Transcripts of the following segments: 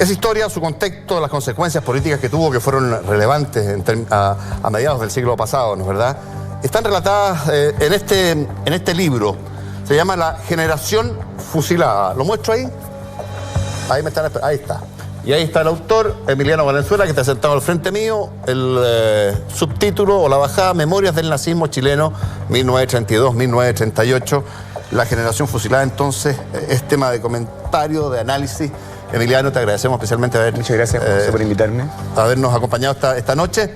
Esa historia, su contexto, las consecuencias políticas que tuvo, que fueron relevantes a mediados del siglo pasado, ¿no es verdad?, están relatadas en este libro. Se llama La Generación Fusilada. ¿Lo muestro ahí? Ahí está. Y ahí está el autor, Emiliano Valenzuela, que está sentado al frente mío. El subtítulo o la bajada, Memorias del Nazismo Chileno, 1932-1938. La Generación Fusilada, entonces, es tema de comentario, de análisis. Emiliano, te agradecemos especialmente Muchas gracias, José, por invitarme. Habernos acompañado esta noche.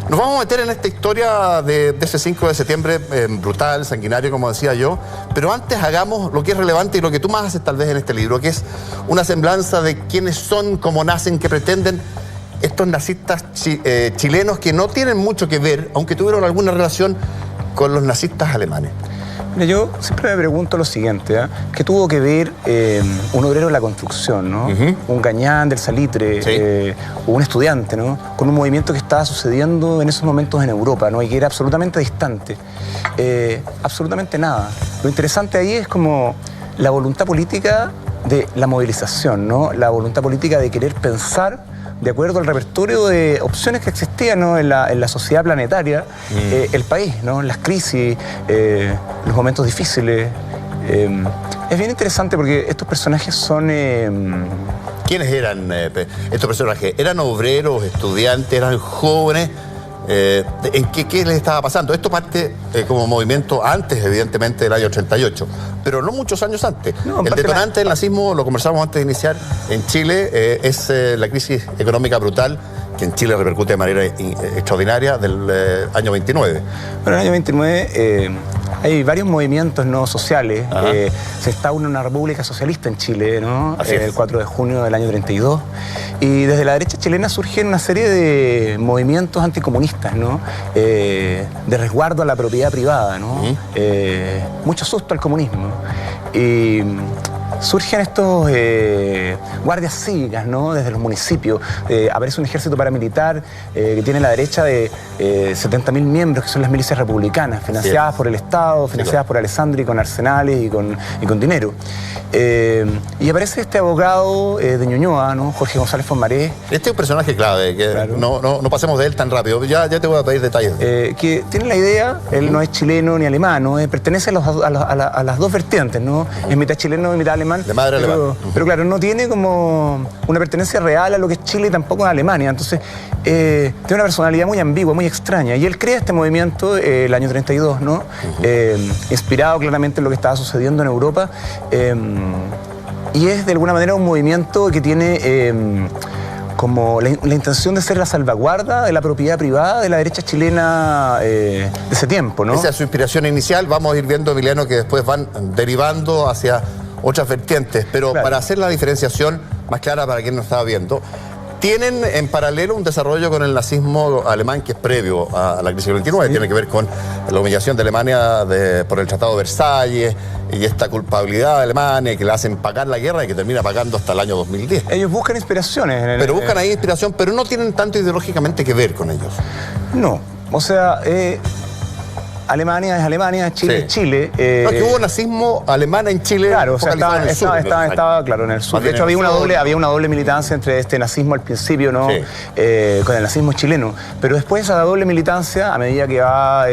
Nos vamos a meter en esta historia de ese 5 de septiembre brutal, sanguinario, como decía yo, pero antes hagamos lo que es relevante y lo que tú más haces tal vez en este libro, que es una semblanza de quiénes son, cómo nacen, qué pretenden estos nazistas chilenos que no tienen mucho que ver, aunque tuvieron alguna relación con los nazistas alemanes. Mira, yo siempre me pregunto lo siguiente, ¿qué tuvo que ver un obrero de la construcción, ¿no? Un gañán del salitre, sí, o un estudiante, ¿no?, con un movimiento que estaba sucediendo en esos momentos en Europa, ¿no?, y que era absolutamente distante? Absolutamente nada. Lo interesante ahí es como la voluntad política de la movilización, ¿no?, la voluntad política de querer pensar de acuerdo al repertorio de opciones que existían, ¿no?, en la sociedad planetaria, el país, ¿no?, las crisis, los momentos difíciles. Es bien interesante porque estos personajes son... ¿Quiénes eran estos personajes? ¿Eran obreros, estudiantes, eran jóvenes? ¿En qué les estaba pasando? Esto parte como movimiento antes, evidentemente, del año 38, pero no muchos años antes. No, el detonante del nazismo, lo conversamos antes de iniciar, en Chile es la crisis económica brutal que en Chile repercute de manera extraordinaria del año 29. Bueno, en el año 29 hay varios movimientos no sociales. Se instaura una república socialista en Chile, ¿no?, el 4 de junio del año 32. Y desde la derecha chilena surgen una serie de movimientos anticomunistas, ¿no?, de resguardo a la propiedad privada, ¿no? Mucho susto al comunismo. Y surgen estos guardias cívicas, ¿no?, desde los municipios. Aparece un ejército paramilitar que tiene la derecha de 70.000 miembros, que son las milicias republicanas, financiadas por el Estado, financiadas por Alessandri con arsenales y con dinero. Y aparece este abogado de Ñuñoa, ¿no?, Jorge González Fonmaré. Este es un personaje clave, que claro, no pasemos de él tan rápido. Ya te voy a pedir detalles. Que tiene la idea, él no es chileno ni alemán, ¿no?, pertenece a las dos vertientes, ¿no? Es mitad chileno y mitad alemán. De madre alemán. Pero claro, no tiene como una pertenencia real a lo que es Chile y tampoco a Alemania. Entonces, tiene una personalidad muy ambigua, muy extraña. Y él crea este movimiento el año 32, ¿no? Inspirado claramente en lo que estaba sucediendo en Europa. Y es de alguna manera un movimiento que tiene como la intención de ser la salvaguarda de la propiedad privada de la derecha chilena de ese tiempo, ¿no? Esa es su inspiración inicial. Vamos a ir viendo, Emiliano, que después van derivando hacia otras vertientes, pero claro, para hacer la diferenciación más clara para quien nos estaba viendo, tienen en paralelo un desarrollo con el nazismo alemán que es previo a la crisis del 29, tiene que ver con la humillación de Alemania por el Tratado de Versalles y esta culpabilidad de Alemania que le hacen pagar la guerra y que termina pagando hasta el año 2010. Ellos buscan inspiraciones. Pero buscan ahí inspiración, pero no tienen tanto ideológicamente que ver con ellos. No, o sea... Alemania es Alemania, Chile es Chile. No, es que hubo nazismo alemán en Chile. Claro, o sea, estaba claro, en el sur. De hecho, había una doble militancia entre este nazismo al principio, ¿no? Con el nazismo chileno. Pero después esa doble militancia, a medida que va...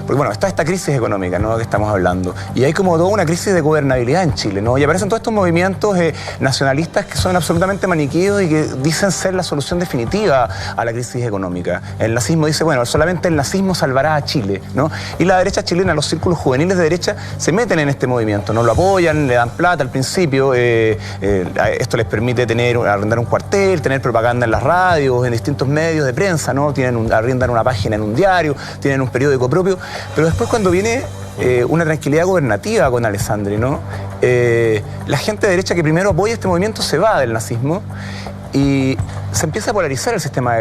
porque bueno, está esta crisis económica, ¿no?, que estamos hablando. Y hay como toda una crisis de gobernabilidad en Chile, ¿no? Y aparecen todos estos movimientos nacionalistas que son absolutamente maniqueos y que dicen ser la solución definitiva a la crisis económica. El nazismo dice, bueno, solamente el nazismo salvará a Chile, ¿no? Y la derecha chilena, los círculos juveniles de derecha, se meten en este movimiento, no lo apoyan, le dan plata al principio, esto les permite arrendar un cuartel, tener propaganda en las radios, en distintos medios de prensa, ¿no? Arrendan una página en un diario, tienen un periódico propio, pero después cuando viene una tranquilidad gobernativa con Alessandri, ¿no? La gente de derecha que primero apoya este movimiento se va del nazismo y se empieza a polarizar el sistema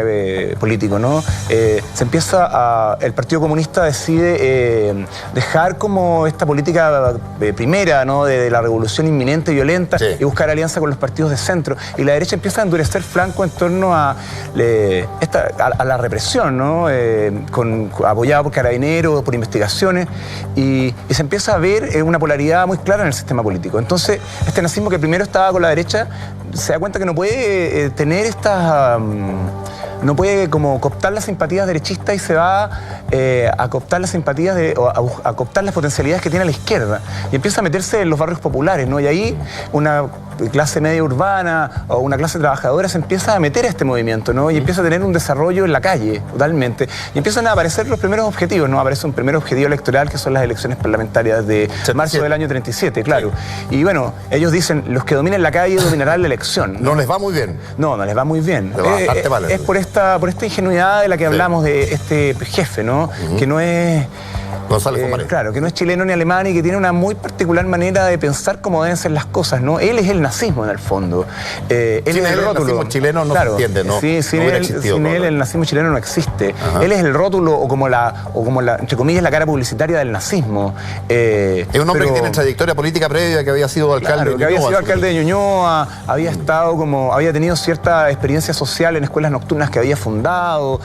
político, ¿no? El Partido Comunista decide dejar como esta política primera, ¿no?, de la revolución inminente y violenta, y buscar alianza con los partidos de centro. Y la derecha empieza a endurecer flanco en torno a la represión, ¿no? Apoyada por carabineros, por investigaciones, y se empieza a ver una polaridad muy clara en el sistema político. político. Entonces, este nazismo que primero estaba con la derecha, se da cuenta que no puede tener estas... no puede como cooptar las simpatías derechistas y se va a cooptar las simpatías, a cooptar las potencialidades que tiene la izquierda. Y empieza a meterse en los barrios populares, ¿no? Y ahí una clase media urbana o una clase trabajadora se empieza a meter a este movimiento, ¿no? Y empieza a tener un desarrollo en la calle, totalmente. Y empiezan a aparecer los primeros objetivos, ¿no? Aparece un primer objetivo electoral que son las elecciones parlamentarias de marzo del año 37, claro. Sí. Y bueno, ellos dicen, los que dominen la calle dominarán la elección. ¿No les va muy bien? No, no les va muy bien. Bastante mal. Es por esta ingenuidad de la que hablamos de este jefe, ¿no? Que no es... González Pomaré. Claro, que no es chileno ni alemán y que tiene una muy particular manera de pensar cómo deben ser las cosas, ¿no? Él es el nazismo en el fondo. Él es el rótulo. El nazismo chileno no se entiende, ¿no? Sí, sin él el nazismo chileno no existe. Ajá. Él es el rótulo o como la, entre comillas, la cara publicitaria del nazismo. Es un hombre que tiene trayectoria política previa, que había sido alcalde de Ñuñoa. Que había sido alcalde de Ñuñoa, había tenido cierta experiencia social en escuelas nocturnas que había fundado,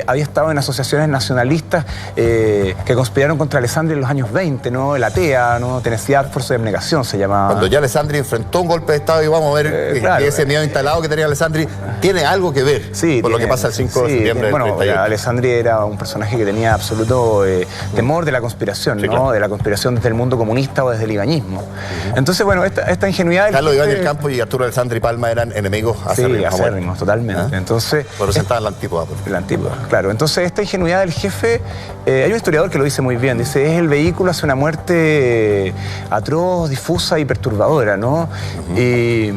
había estado en asociaciones nacionalistas que conspiraron contra Alessandri en los años 20, ¿no? El ATEA, ¿no? Tennessee Armed Force de Abnegación se llamaba. Cuando ya Alessandri enfrentó un golpe de Estado y vamos a ver que ese miedo instalado que tenía Alessandri tiene algo que ver con lo que pasa el 5 de septiembre del 38. Alessandri era un personaje que tenía absoluto temor de la conspiración, ¿no? Claro. De la conspiración desde el mundo comunista o desde el ibañismo. Entonces, bueno, esta ingenuidad... Carlos Ibáñez del Campo y Arturo Alessandri Palma eran enemigos acérrimos. Sí, acérrimos, totalmente. Entonces... Representaban la antípoda. La antípoda, claro. Entonces, esta ingenuidad del jefe... hay un historiador que lo dice muy bien, dice, es el vehículo hacia una muerte atroz, difusa y perturbadora, ¿no? Y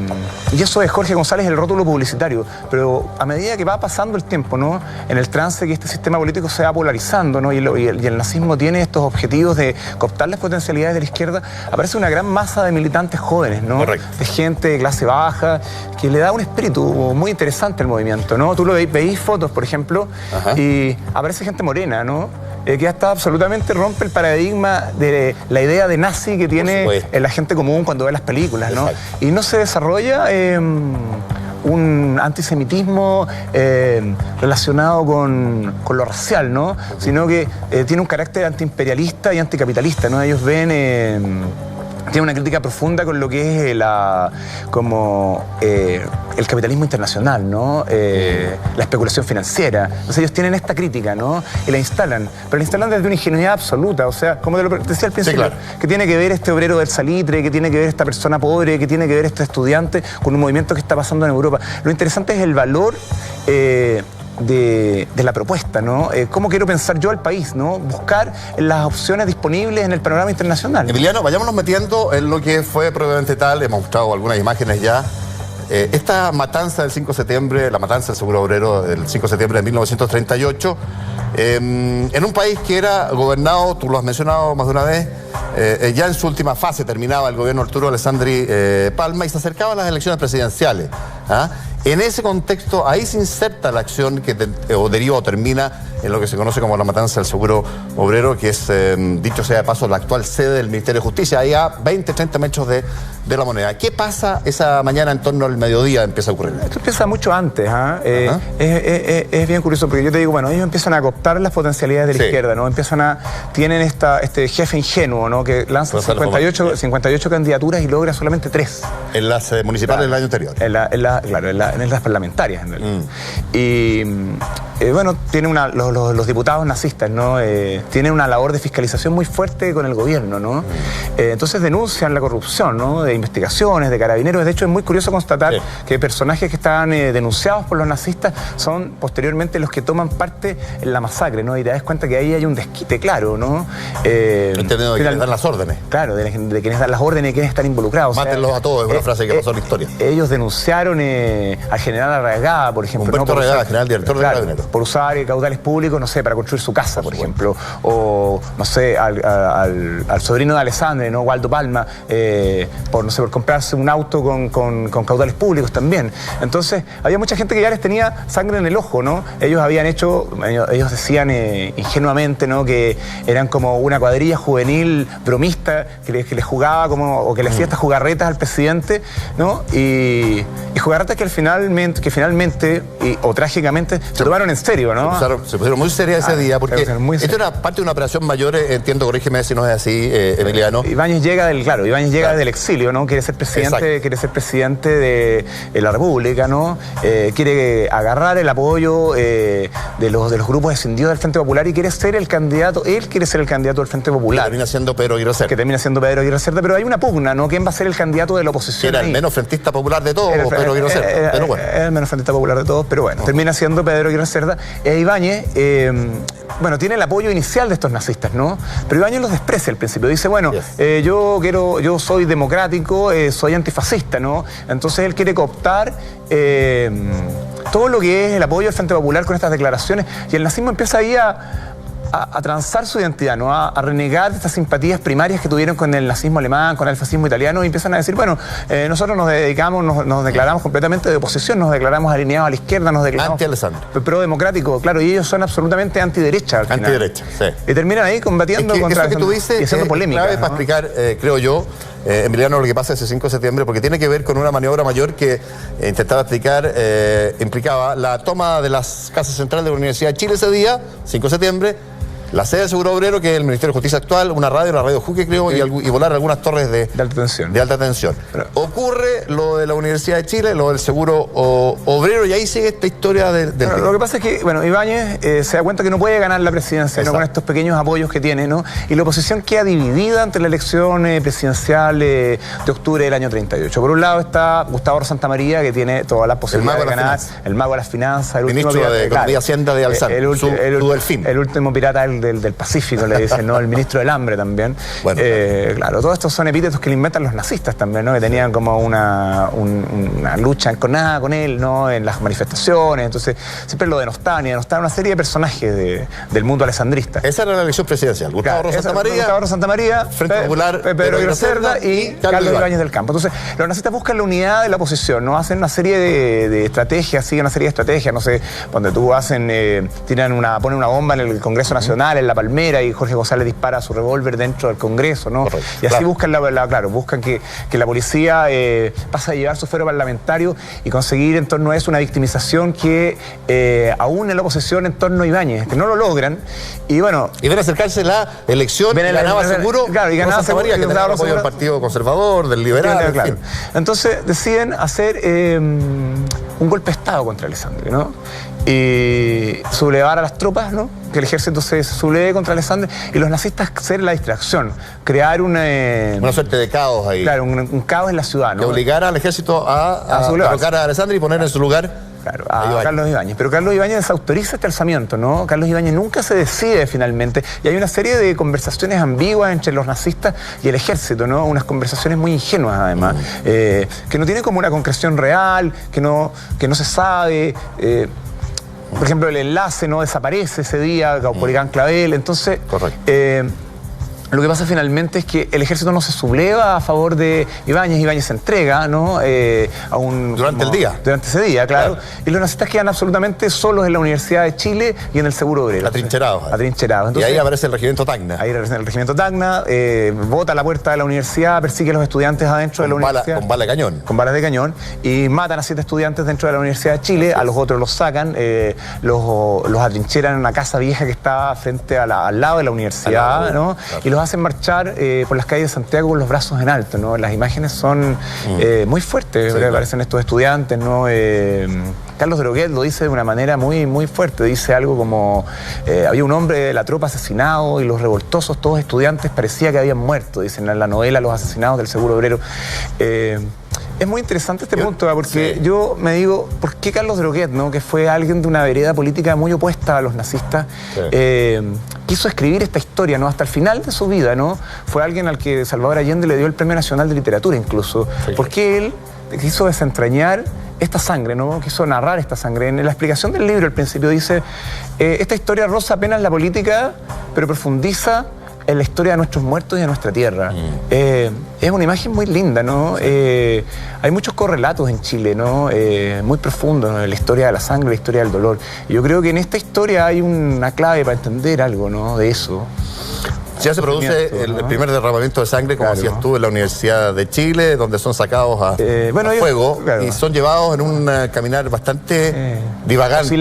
eso es Jorge González, el rótulo publicitario. Pero a medida que va pasando el tiempo, ¿no? En el trance que este sistema político se va polarizando, ¿no? Y el nazismo tiene estos objetivos de cooptar las potencialidades de la izquierda, aparece una gran masa de militantes jóvenes, ¿no? Correcto. De gente de clase baja, que le da un espíritu muy interesante al movimiento, ¿no? Tú lo veis fotos, por ejemplo, y aparece gente morena, ¿no? Que hasta absolutamente rompe el paradigma de la idea de nazi que tiene la gente común cuando ve las películas, ¿no? Exacto. Y no se desarrolla un antisemitismo relacionado con lo racial, ¿no? Sino que tiene un carácter antiimperialista y anticapitalista, ¿no? Ellos ven... tiene una crítica profunda con lo que es el capitalismo internacional, ¿no? La especulación financiera. Entonces ellos tienen esta crítica, ¿no? Y la instalan, pero la instalan desde una ingenuidad absoluta, o sea, como te lo decía al principio, sí, claro. Que tiene que ver este obrero del salitre, que tiene que ver esta persona pobre, que tiene que ver este estudiante con un movimiento que está pasando en Europa. Lo interesante es el valor de la propuesta, ¿no? ¿Cómo quiero pensar yo al país, ¿no? Buscar las opciones disponibles en el panorama internacional. Emiliano, vayámonos metiendo en lo que fue probablemente tal, hemos mostrado algunas imágenes ya. Esta matanza del 5 de septiembre, la matanza del Seguro Obrero del 5 de septiembre de 1938, en un país que era gobernado, tú lo has mencionado más de una vez, ya en su última fase terminaba el gobierno de Arturo Alessandri Palma y se acercaban las elecciones presidenciales. En ese contexto, ahí se inserta la acción que deriva o termina en lo que se conoce como la matanza del Seguro Obrero, que es, dicho sea de paso, la actual sede del Ministerio de Justicia, ahí a 20, 30 metros de la Moneda. ¿Qué pasa esa mañana en torno al mediodía empieza a ocurrir? Esto empieza mucho antes, es bien curioso, porque yo te digo, bueno, ellos empiezan a cooptar las potencialidades de la izquierda, ¿no? Tienen este jefe ingenuo, ¿no? Que lanza 58 candidaturas y logra solamente 3. En las municipales del año anterior. En las parlamentarias, en realidad. Y bueno, tiene los diputados nazistas, ¿no? Tienen una labor de fiscalización muy fuerte con el gobierno, ¿no? Entonces denuncian la corrupción, ¿no? De investigaciones, de carabineros. De hecho, es muy curioso constatar que personajes que estaban denunciados por los nazistas son posteriormente los que toman parte en la masacre, ¿no? Y te das cuenta que ahí hay un desquite claro, ¿no? Entendido de quienes dan las órdenes. Claro, de quienes dan las órdenes y quienes están involucrados. Mátenlos a todos, es una frase que pasó en la historia. Ellos denunciaron al general Arraegada, por ejemplo. Humberto Arraegada, general director de Carabineros. Por usar caudales públicos, no sé, para construir su casa, por ejemplo. O, no sé, al sobrino de Alessandri, ¿no? Waldo Palma, por comprarse un auto con caudales públicos también. Entonces, había mucha gente que ya les tenía sangre en el ojo, ¿no? Ellos decían ingenuamente, ¿no? Que eran como una cuadrilla juvenil bromista que le jugaba o que le hacía estas jugarretas al presidente, ¿no? Y jugarretas que finalmente o trágicamente se tomaron en serio, ¿no? Se pusieron muy serias ese día, porque esto era parte de una operación mayor, entiendo, corrígeme si no es así, Emiliano. Ibáñez llega del exilio, ¿no? Quiere ser presidente de la República, ¿no? Quiere agarrar el apoyo de los grupos escindidos del Frente Popular y quiere ser el candidato, él quiere ser el candidato del Frente Popular. Que termina siendo Pedro Aguirre Cerda. Pero hay una pugna, ¿no? ¿Quién va a ser el candidato de la oposición? Era el menos frentista popular de todos, Pedro Aguirre Cerda. Pero bueno. El menos frentista popular de todos, pero bueno, termina siendo Pedro Aguirre Cerda. Ibáñez, tiene el apoyo inicial de estos nazistas, ¿no? Pero Ibáñez los desprecia al principio. Dice, bueno, yo soy democrático, soy antifascista, ¿no? Entonces él quiere cooptar todo lo que es el apoyo del Frente Popular con estas declaraciones, y el nazismo empieza ahí a transar su identidad, ¿no? A renegar de estas simpatías primarias que tuvieron con el nazismo alemán, con el fascismo italiano, y empiezan a decir, bueno, nosotros nos declaramos completamente de oposición, nos declaramos alineados a la izquierda, nos declaramos anti-Alessandro, pro-democrático, claro, y ellos son absolutamente antiderecha al final. Antiderecha, sí. Y terminan ahí combatiendo contra eso que tú dices y haciendo polémica, clave, ¿no? para explicar, creo yo, Emiliano, lo que pasa ese 5 de septiembre, porque tiene que ver con una maniobra mayor que intentaba explicar, implicaba la toma de las casas centrales de la Universidad de Chile ese día, 5 de septiembre, la sede del Seguro Obrero, que es el Ministerio de Justicia actual, una radio Juque, creo, sí, y volar algunas torres de alta tensión. Pero ocurre lo de la Universidad de Chile, lo del Seguro Obrero, y ahí sigue esta historia del lo que pasa es que, bueno, Ibáñez se da cuenta que no puede ganar la presidencia, ¿no? Con estos pequeños apoyos que tiene, ¿no? Y la oposición queda dividida ante la elección presidencial de octubre del año 38. Por un lado está Gustavo Santamaría, que tiene todas las posibilidades de ganar, el mago de las finanzas, el ministro último de Economía y Hacienda de Alessandro, su delfín. El último pirata del Pacífico, le dicen, ¿no? El ministro del hambre también. Bueno, claro, todos estos son epítetos que le inventan los nazistas también, ¿no? Que tenían como una lucha enconada con él, ¿no? En las manifestaciones, entonces siempre lo denostaban una serie de personajes del mundo alessandrista. Esa era la elección presidencial. Gustavo Santa María, Frente Popular, Pedro Aguirre Cerda y Carlos Ibáñez del Campo. Entonces, los nazistas buscan la unidad de la oposición, ¿no? Hacen una serie de estrategias, siguen una serie de estrategias, no sé, donde tú ponen una bomba en el Congreso Nacional, en la Palmera, y Jorge González dispara su revólver dentro del Congreso, ¿no? Correcto. Y así buscan buscan que la policía pase a llevar su fuero parlamentario y conseguir en torno a eso una victimización que aún en la oposición en torno a Ibáñez, que no lo logran, y bueno... Y ven a acercarse la elección, y ganaba seguro, claro, y ganaba Santa María, que tenía el apoyo del Partido Conservador, del Liberal, claro. Entonces deciden hacer un golpe de Estado contra Alessandri, ¿no? Y sublevar a las tropas, ¿no? Que el ejército se subleve contra Alessandri, y los nazistas hacer la distracción, crear una suerte de caos ahí. Claro, un caos en la ciudad, ¿no? Que obligara al ejército a derrocar a Alessandri y poner en su lugar a Carlos Ibáñez. Pero Carlos Ibáñez desautoriza este alzamiento, ¿no? Carlos Ibáñez nunca se decide finalmente, y hay una serie de conversaciones ambiguas entre los nazistas y el ejército, ¿no? Unas conversaciones muy ingenuas, además, que no tienen como una concreción real, que no se sabe. Por ejemplo, el enlace no desaparece ese día por Iván Clavel. Entonces, lo que pasa finalmente es que el ejército no se subleva a favor de Ibáñez. Ibáñez se entrega, ¿no? Durante ese día, claro. Y los nazistas quedan absolutamente solos en la Universidad de Chile y en el Seguro Obrero. Atrincherados. Entonces, y ahí aparece el regimiento Tacna. Ahí aparece el regimiento Tacna, bota a la puerta de la universidad, persigue a los estudiantes adentro de la universidad. Con balas de cañón. Con balas de cañón. Y matan a 7 estudiantes dentro de la Universidad de Chile. A los otros los sacan, los atrincheran en una casa vieja que está frente al lado de la universidad, ¿no? Claro. Y los hacen marchar por las calles de Santiago con los brazos en alto, ¿no? Las imágenes son muy fuertes, sí, aparecen estos estudiantes, ¿no? Carlos Droguet lo dice de una manera muy, muy fuerte. Dice algo como, había un hombre de la tropa asesinado y los revoltosos, todos estudiantes, parecía que habían muerto, dicen en la novela Los asesinados del Seguro Obrero. Es muy interesante este punto, porque yo me digo, ¿por qué Carlos Droguet, ¿no? Que fue alguien de una vereda política muy opuesta a los nazistas, quiso escribir esta historia, ¿no? Hasta el final de su vida, ¿no? Fue alguien al que Salvador Allende le dio el Premio Nacional de Literatura incluso. Sí. Porque él quiso desentrañar esta sangre, ¿no? Quiso narrar esta sangre. En la explicación del libro al principio dice, esta historia roza apenas la política, pero profundiza en la historia de nuestros muertos y de nuestra tierra. Es una imagen muy linda, ¿no? Hay muchos correlatos en Chile, ¿no? Muy profundos, ¿no? La historia de la sangre, la historia del dolor. Y yo creo que en esta historia hay una clave para entender algo, ¿no? De eso. Ya se produce el primer derramamiento de sangre, como decías tú, en la Universidad de Chile, donde son sacados a fuego y son llevados en un caminar bastante divagante.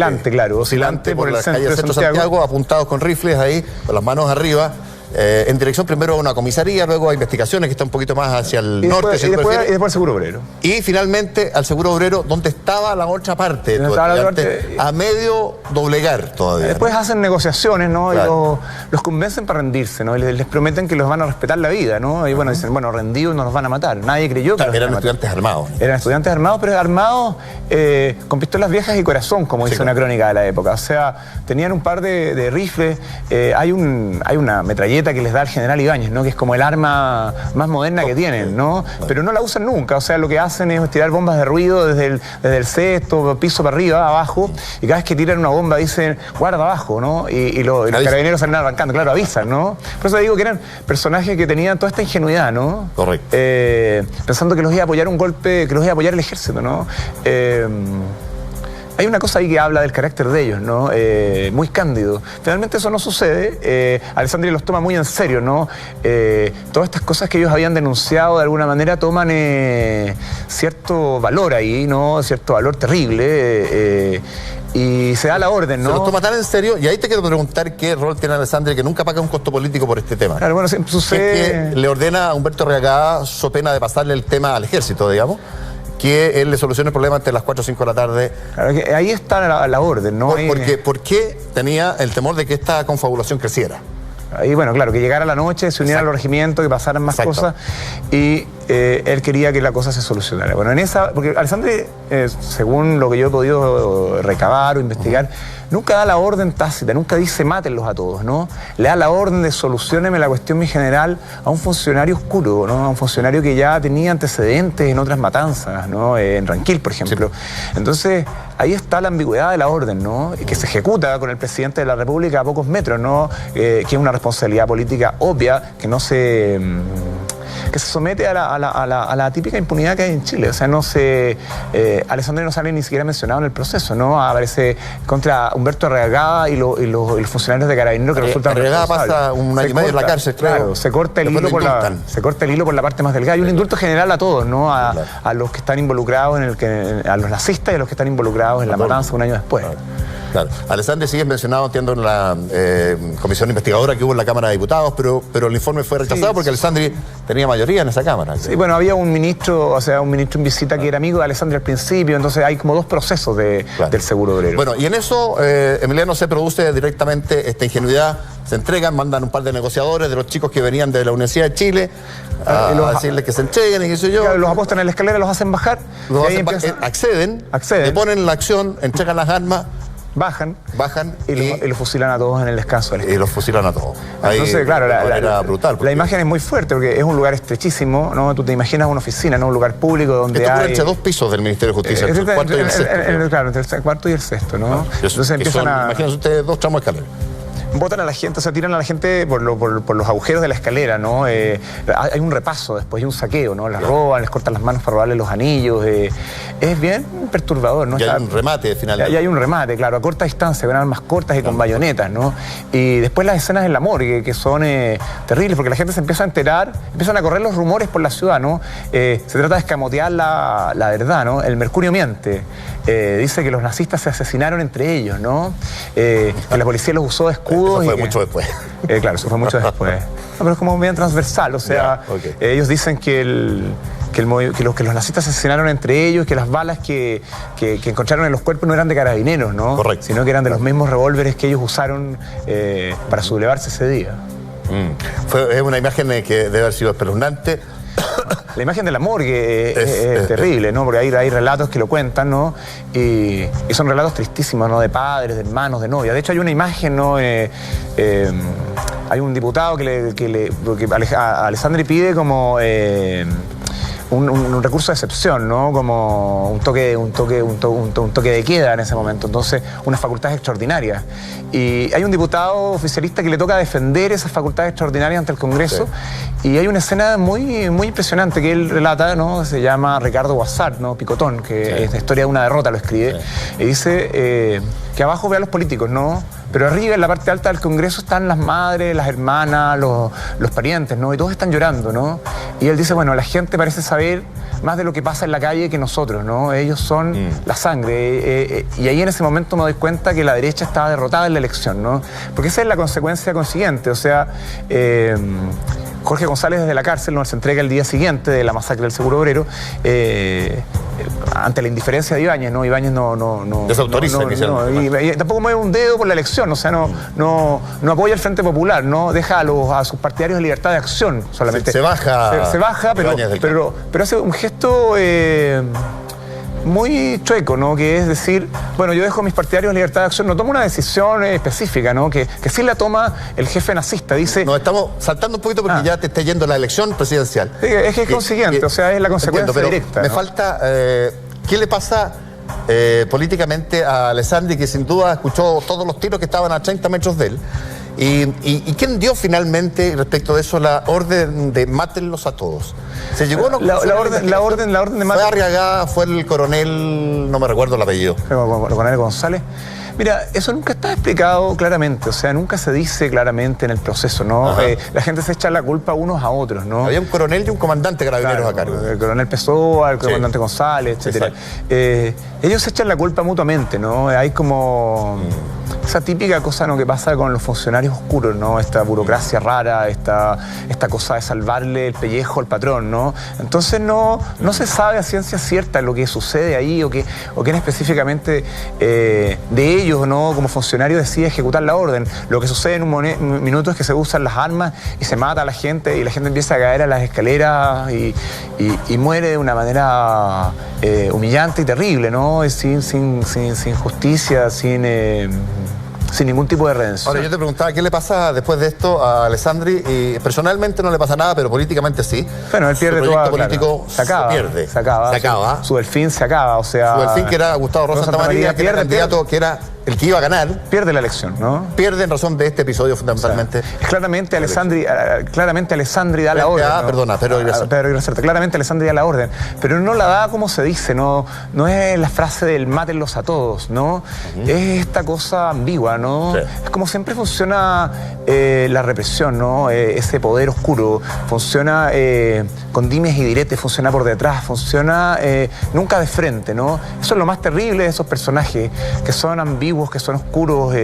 Oscilante por las calles del centro de Santiago, apuntados con rifles ahí, con las manos arriba. En dirección primero a una comisaría, luego a investigaciones que está un poquito más hacia el norte. Y después al Seguro Obrero. Y finalmente al Seguro Obrero, donde estaba la otra parte, a medio doblegar todavía. Después hacen negociaciones, ¿no? Claro. Y los convencen para rendirse, ¿no? Y les prometen que los van a respetar la vida, ¿no? Y bueno, dicen, bueno, rendidos no nos van a matar. Nadie creyó que eran estudiantes armados. Eran estudiantes armados, pero armados con pistolas viejas y corazón, como dice una crónica de la época. O sea, tenían un par de rifles. Hay una metralleta que les da el general Ibáñez, ¿no? Que es como el arma más moderna que tienen, ¿no? Pero no la usan nunca, o sea, lo que hacen es tirar bombas de ruido desde el sexto piso para arriba, abajo, y cada vez que tiran una bomba dicen, guarda abajo, ¿no? Y los carabineros salen arrancando, claro, avisan, ¿no? Por eso digo que eran personajes que tenían toda esta ingenuidad, ¿no? Correcto. Pensando que los iba a apoyar un golpe, que los iba a apoyar el ejército, ¿no? Hay una cosa ahí que habla del carácter de ellos, ¿no? Muy cándido. Finalmente eso no sucede. Alessandri los toma muy en serio, ¿no? Todas estas cosas que ellos habían denunciado de alguna manera toman cierto valor ahí, ¿no? Cierto valor terrible. Y se da la orden, ¿no? Se los toma tan en serio, y ahí te quiero preguntar qué rol tiene Alessandri, que nunca paga un costo político por este tema. Claro, bueno, siempre sucede... Es que le ordena a Humberto Reagada, so pena de pasarle el tema al ejército, digamos, que él le solucione el problema entre las 4 o 5 de la tarde. Claro, que ahí está la orden, ¿no? ¿Por qué tenía el temor de que esta confabulación creciera? Ahí, bueno, claro, que llegara la noche, se uniera al regimiento, que pasaran más cosas, y él quería que la cosa se solucionara. Bueno, porque Alessandri, según lo que yo he podido recabar o investigar, nunca da la orden tácita, nunca dice mátenlos a todos, ¿no? Le da la orden de solucióneme la cuestión mi general a un funcionario oscuro, ¿no? A un funcionario que ya tenía antecedentes en otras matanzas, ¿no? En Ranquil, por ejemplo. Sí. Entonces, ahí está la ambigüedad de la orden, ¿no? Que se ejecuta con el presidente de la República a pocos metros, ¿no? Que es una responsabilidad política obvia, que no se... que se somete a la típica impunidad que hay en Chile. O sea, Alessandri no sale ni siquiera mencionado en el proceso, ¿no? Aparece contra Humberto Reagada y los funcionarios de Carabineros que resultan responsables. Reagada pasa un año y medio en la cárcel, claro. Se corta el hilo por la parte más delgada. Hay un indulto general a todos, ¿no? A los que están involucrados a los nazistas y a los que están involucrados en la matanza un año después. Claro. Alessandri sigue mencionado, entiendo, en la comisión investigadora que hubo en la Cámara de Diputados, pero el informe fue rechazado porque Alessandri tenía mayoría en esa Cámara. Sí, bueno, había un ministro en visita que era amigo de Alessandri al principio, entonces hay como dos procesos del Seguro Obrero. Bueno, y en eso, Emiliano, se produce directamente esta ingenuidad, se entregan, mandan un par de negociadores de los chicos que venían de la Universidad de Chile a decirles que se entreguen y qué sé yo. Claro, los apostan en la escalera, los hacen bajar. Acceden, le ponen la acción, entregan las armas. Bajan y los fusilan a todos en el descanso. Y los fusilan a todos. Entonces, claro, brutal. La imagen es muy fuerte porque es un lugar estrechísimo, ¿no? Tú te imaginas una oficina, ¿no? Un lugar público donde esto ocurre entre 2 pisos del Ministerio de Justicia, entre el cuarto y el sexto. Claro, entre el cuarto y el sexto, ¿no? Entonces empiezan imagínense ustedes 2 tramos de escalera. Botan a la gente, o sea, tiran a la gente por los agujeros de la escalera, ¿no? Hay un repaso después, hay un saqueo, ¿no? Las roban, les cortan las manos para robarles los anillos. Es bien perturbador, ¿no? Y hay un remate finalmente. Y hay un remate, claro, a corta distancia, con armas cortas y con bayonetas, ¿no? Y después las escenas en la morgue, que son terribles, porque la gente se empieza a enterar, empiezan a correr los rumores por la ciudad, ¿no? Se trata de escamotear la verdad, ¿no? El Mercurio miente. Dice que los nazistas se asesinaron entre ellos, ¿no? Que la policía los usó de escudos. Eso fue mucho después. Claro, eso fue mucho después. No, pero es como bien transversal, o sea, ellos dicen que los nazistas se asesinaron entre ellos, que las balas que encontraron en los cuerpos no eran de carabineros, ¿no? Correcto. Sino que eran de los mismos revólveres que ellos usaron para sublevarse ese día. Es una imagen que debe haber sido espeluznante. La imagen de la morgue es terrible, ¿no? Porque hay relatos que lo cuentan, ¿no? Y son relatos tristísimos, ¿no? De padres, de hermanos, de novias. De hecho, hay una imagen, ¿no? Hay un diputado que Alessandri pide como un recurso de excepción, ¿no? Como un toque de queda en ese momento. Entonces, unas facultades extraordinarias. Y hay un diputado oficialista que le toca defender esas facultades extraordinarias ante el Congreso. Sí. Y hay una escena muy impresionante que él relata, ¿no? Se llama Ricardo Guassart, ¿no? Picotón, que es la historia de una derrota, lo escribe. Sí. Y dice que abajo ve a los políticos, ¿no? Pero arriba, en la parte alta del Congreso, están las madres, las hermanas, los parientes, ¿no? Y todos están llorando, ¿no? Y él dice, bueno, la gente parece saber más de lo que pasa en la calle que nosotros, ¿no? Ellos son la sangre. Y ahí en ese momento me doy cuenta que la derecha estaba derrotada en la elección, ¿no? Porque esa es la consecuencia consiguiente. O sea, Jorge González desde la cárcel nos entrega el día siguiente de la masacre del Seguro Obrero, ante la indiferencia de Ibáñez, ¿no? Ibáñez no desautoriza y tampoco mueve un dedo por la elección, o sea, no apoya al Frente Popular, no deja a sus partidarios de libertad de acción solamente. Se baja. Se baja, pero hace un gesto muy chueco, ¿no? Que es decir, bueno, yo dejo a mis partidarios de libertad de acción, no tomo una decisión específica, ¿no? Que sí la toma el jefe nazista, dice... Nos estamos saltando un poquito porque ya te está yendo la elección presidencial. Es que es consiguiente, o sea, es la consecuencia directa. Me falta... ¿qué le pasa políticamente a Alessandri, que sin duda escuchó todos los tiros que estaban a 30 metros de él? ¿Y quién dio finalmente respecto de eso la orden de mátenlos a todos? ¿Se llegó la orden de ¿Fue Arriagada, fue el coronel, no me recuerdo el apellido? El coronel González. Mira, eso nunca está explicado claramente, o sea, nunca se dice claramente en el proceso, ¿no? La gente se echa la culpa unos a otros, ¿no? Había un coronel y un comandante carabineros a cargo. El coronel Pessoa, el comandante González, etc. Ellos se echan la culpa mutuamente, ¿no? Hay como... esa típica cosa, ¿no?, que pasa con los funcionarios oscuros, ¿no? Esta burocracia rara, esta cosa de salvarle el pellejo al patrón, ¿no? Entonces no se sabe a ciencia cierta lo que sucede ahí o quién específicamente de ellos, ¿no?, como funcionario decide ejecutar la orden. Lo que sucede en un minuto es que se usan las armas y se mata a la gente y la gente empieza a caer a las escaleras y muere de una manera humillante y terrible, ¿no? Sin justicia, sin ningún tipo de redención. Ahora, yo te preguntaba, ¿qué le pasa después de esto a Alessandri? Y personalmente no le pasa nada, pero políticamente sí. Bueno, él pierde todo. Su proyecto político se acaba. Su delfín se acaba, o sea... Su delfín, que era Gustavo Rosa Santamaría, que era el candidato, que era el que iba a ganar. Pierde la elección, ¿no? Pierde en razón de este episodio, fundamentalmente. O sea, claramente Alessandri da la orden. Pedro Iglesias. Claramente Alessandri da la orden, pero no la da como se dice, no es la frase del mátenlos a todos, ¿no? Es esta cosa ambigua, ¿no? Sí. Es como siempre funciona la represión, ¿no? Ese poder oscuro funciona con dimes y diretes, funciona por detrás, funciona nunca de frente, ¿no? Eso es lo más terrible de esos personajes, que son ambiguos, que son oscuros,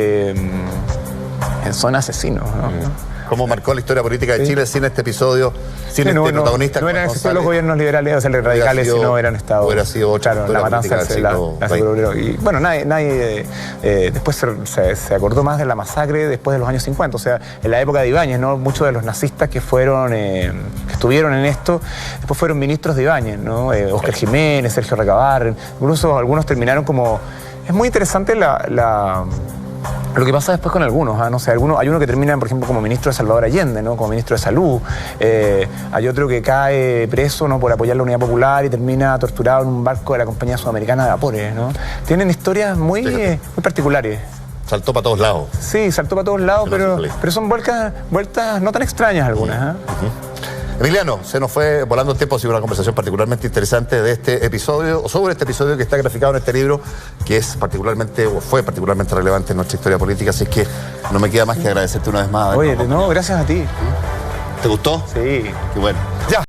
son asesinos, ¿no? ¿Cómo marcó la historia política de Chile sin este episodio, sin este protagonista? No eran necesarios los gobiernos liberales, o sea, radicales, si no hubieran estado... Hubiera sido otra la matanza del Y bueno, nadie después se acordó más de la masacre después de los años 50, o sea, en la época de Ibáñez, ¿no? Muchos de los nazistas que estuvieron en esto, después fueron ministros de Ibáñez, ¿no? Óscar Jiménez, Sergio Recabarren, incluso algunos terminaron como... Es muy interesante lo que pasa después con algunos, no sé, hay uno que termina, por ejemplo, como ministro de Salvador Allende, ¿no? Como ministro de Salud. Hay otro que cae preso, ¿no?, por apoyar la Unidad Popular y termina torturado en un barco de la Compañía Sudamericana de Vapores, ¿no? Tienen historias muy particulares. Saltó para todos lados. Sí, saltó para todos lados, pero son vueltas no tan extrañas algunas. Emiliano, se nos fue volando el tiempo, ha sido una conversación particularmente interesante de este episodio, o sobre este episodio que está graficado en este libro, que es fue particularmente relevante en nuestra historia política, así que no me queda más que agradecerte una vez más. Oye, no, gracias a ti. ¿Te gustó? Sí. Qué bueno.